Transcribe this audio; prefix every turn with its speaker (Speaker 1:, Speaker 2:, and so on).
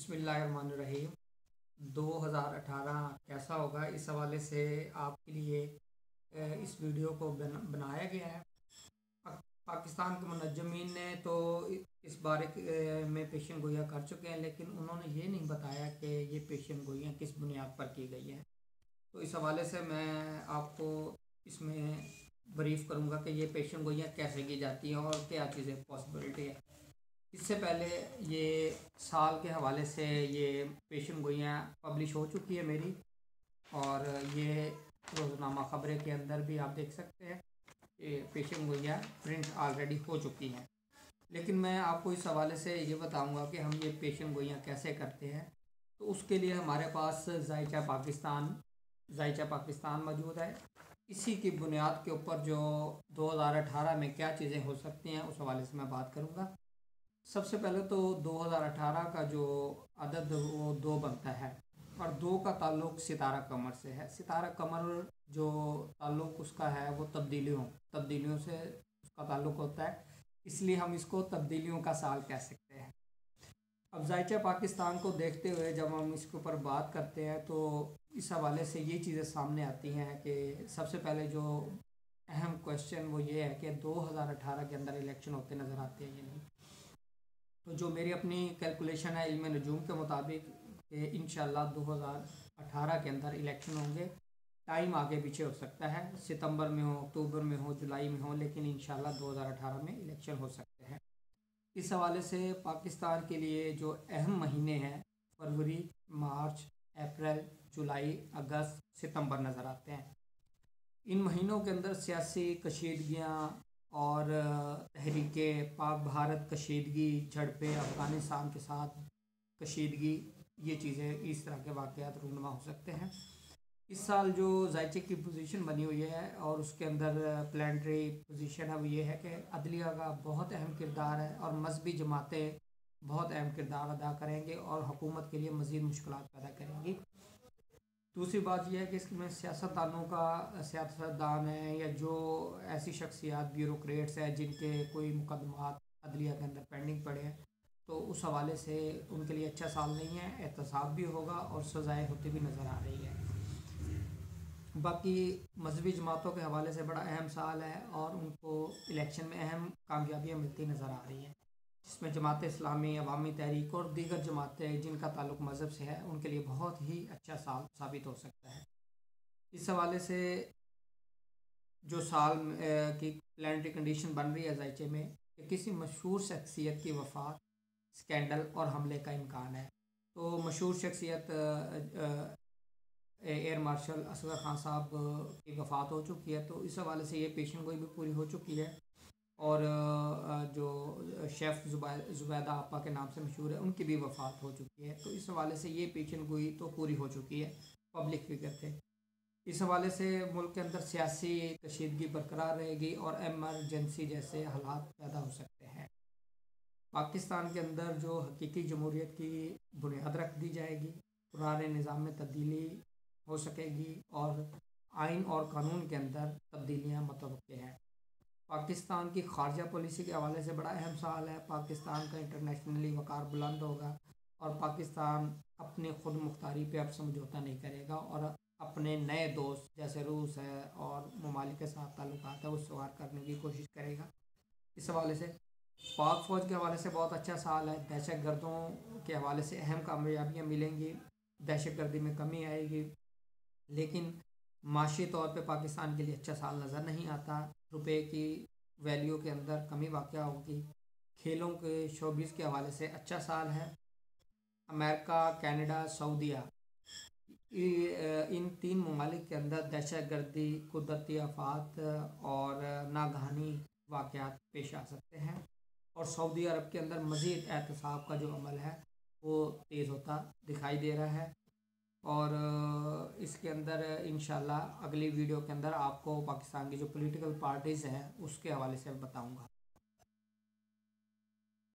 Speaker 1: बिस्मिल्लाहिर्रहमानिर्रहीम। 2018 कैसा होगा, इस हवाले से आपके लिए इस वीडियो को बनाया गया है। पाकिस्तान के मुनज्जमीन ने तो इस बारे में पेशन गोइयाँ कर चुके हैं, लेकिन उन्होंने ये नहीं बताया कि ये पेशन गोइयाँ किस बुनियाद पर की गई हैं। तो इस हवाले से मैं आपको इसमें ब्रीफ करूँगा कि ये पेशन गोइयाँ कैसे की जाती हैं और क्या चीज़ें पॉसिबिलिटी है। इससे पहले ये साल के हवाले से ये पेशन गोइयाँ पब्लिश हो चुकी है मेरी, और ये रोज़नामा ख़बरें के अंदर भी आप देख सकते हैं कि पेशन गोइयाँ प्रिंट ऑलरेडी हो चुकी हैं। लेकिन मैं आपको इस हवाले से ये बताऊंगा कि हम ये पेशन गोइयाँ कैसे करते हैं। तो उसके लिए हमारे पास जायचा पाकिस्तान मौजूद है। इसी की बुनियाद के ऊपर जो 2018 में क्या चीज़ें हो सकती हैं उस हवाले से मैं बात करूँगा। सबसे पहले तो 2018 का जो अदद वो 2 बनता है, और 2 का ताल्लुक़ सितारा कमर से है। सितारा कमर जो ताल्लुक़ उसका है वो तब्दीलियों से उसका ताल्लुक़ होता है, इसलिए हम इसको तब्दीलियों का साल कह सकते हैं। अब जायचा पाकिस्तान को देखते हुए जब हम इसके ऊपर बात करते हैं तो इस हवाले से ये चीज़ें सामने आती हैं कि सबसे पहले जो अहम क्वेश्चन वो ये है कि 2018 के अंदर इलेक्शन होते नज़र आते हैं या नहीं। तो जो मेरी अपनी कैलकुलेशन है इल्म नजूम के मुताबिक कि इंशाल्लाह 2018 के अंदर इलेक्शन होंगे। टाइम आगे पीछे हो सकता है, सितंबर में हो, अक्टूबर में हो, जुलाई में हो, लेकिन इंशाल्लाह 2018 में इलेक्शन हो सकते हैं। इस हवाले से पाकिस्तान के लिए जो अहम महीने हैं फरवरी, मार्च, अप्रैल, जुलाई, अगस्त, सितंबर नज़र आते हैं। इन महीनों के अंदर सियासी कशीदगियाँ और तहरीके पाक भारत कशीदगी, झड़पें, अफ़गानिस्तान के साथ कशीदगी, ये चीज़ें इस तरह के वाक़यात रूनुमा हो सकते हैं। इस साल जो जायचे की पोजीशन बनी हुई है और उसके अंदर प्लानिटरी पोजीशन है वो ये है कि अदलिया का बहुत अहम किरदार है और मजहबी जमातें बहुत अहम किरदार अदा करेंगे और हुकूमत के लिए मज़ीद मुश्किलात पैदा करेंगी। दूसरी बात यह है कि इसमें सियासतदान हैं या जो ऐसी शख्सियात ब्यूरोक्रेट्स हैं जिनके कोई मुकदमात अदलिया के अंदर पेंडिंग पड़े हैं, तो उस हवाले से उनके लिए अच्छा साल नहीं है। एहतसाब भी होगा और सज़ाएँ होती भी नज़र आ रही है। बाकी मजहबी जमातों के हवाले से बड़ा अहम साल है और उनको इलेक्शन में अहम कामयाबियाँ मिलती नज़र आ रही हैं, जिसमें जमात इस्लामी, अवामी तहरीक और दीगर जमातें जिनका ताल्लुक़ मज़हब से है उनके लिए बहुत ही अच्छा साल साबित हो सकता है। इस हवाले से जो साल की प्लानिटरी कंडीशन बन रही है जायचे में कि किसी मशहूर शख्सियत की वफ़ात, स्कैंडल और हमले का इम्कान है। तो मशहूर शख्सियत एयर मार्शल असगर ख़ान साहब की वफ़ात हो चुकी है, तो इस हवाले से ये पेशन गोई भी पूरी हो चुकी है। और जो शेफ़ ज़ुबैदा आपा के नाम से मशहूर है उनकी भी वफ़ात हो चुकी है। तो इस हवाले से ये पेशन गोई तो पूरी हो चुकी है, पब्लिक फिगर थे। इस हवाले से मुल्क के अंदर सियासी कशीदगी बरकरार रहेगी और एमरजेंसी जैसे हालात पैदा हो सकते हैं। पाकिस्तान के अंदर जो हकीकी जमहूरियत की बुनियाद रख दी जाएगी, पुराने निज़ाम में तब्दीली हो सकेगी और आइन और कानून के अंदर तब्दीलियाँ मुतवक्के हैं। पाकिस्तान की खारजा पॉलिसी के हवाले से बड़ा अहम साल है। पाकिस्तान का इंटरनेशनली वक़ार बुलंद होगा और पाकिस्तान अपनी खुद मुख्तारी पे अब समझौता नहीं करेगा और अपने नए दोस्त जैसे रूस है और ममालिक के साथ ताल्लुकात है वो सुधार करने की कोशिश करेगा। इस हवाले से पाक फ़ौज के हवाले से बहुत अच्छा साल है। दहशत गर्दों के हवाले से अहम कामयाबियाँ मिलेंगी, दहशत गर्दी में कमी आएगी, लेकिन माशी तौर पे पाकिस्तान के लिए अच्छा साल नज़र नहीं आता। रुपए की वैल्यू के अंदर कमी वाक़या होगी। खेलों के शोबिस के हवाले से अच्छा साल है। अमेरिका, कनाडा, सऊदीया, इन 3 ममालिक के अंदर दहशत गर्दी, कुदरती आफात और नागहानी वाक़यात पेश आ सकते हैं और सऊदी अरब के अंदर मज़ीद एहतसाब का जो अमल है वो तेज़ होता दिखाई दे रहा है। और इसके अंदर इंशाल्लाह अगली वीडियो के अंदर आपको पाकिस्तान की जो पॉलिटिकल पार्टीज़ हैं उसके हवाले से बताऊंगा।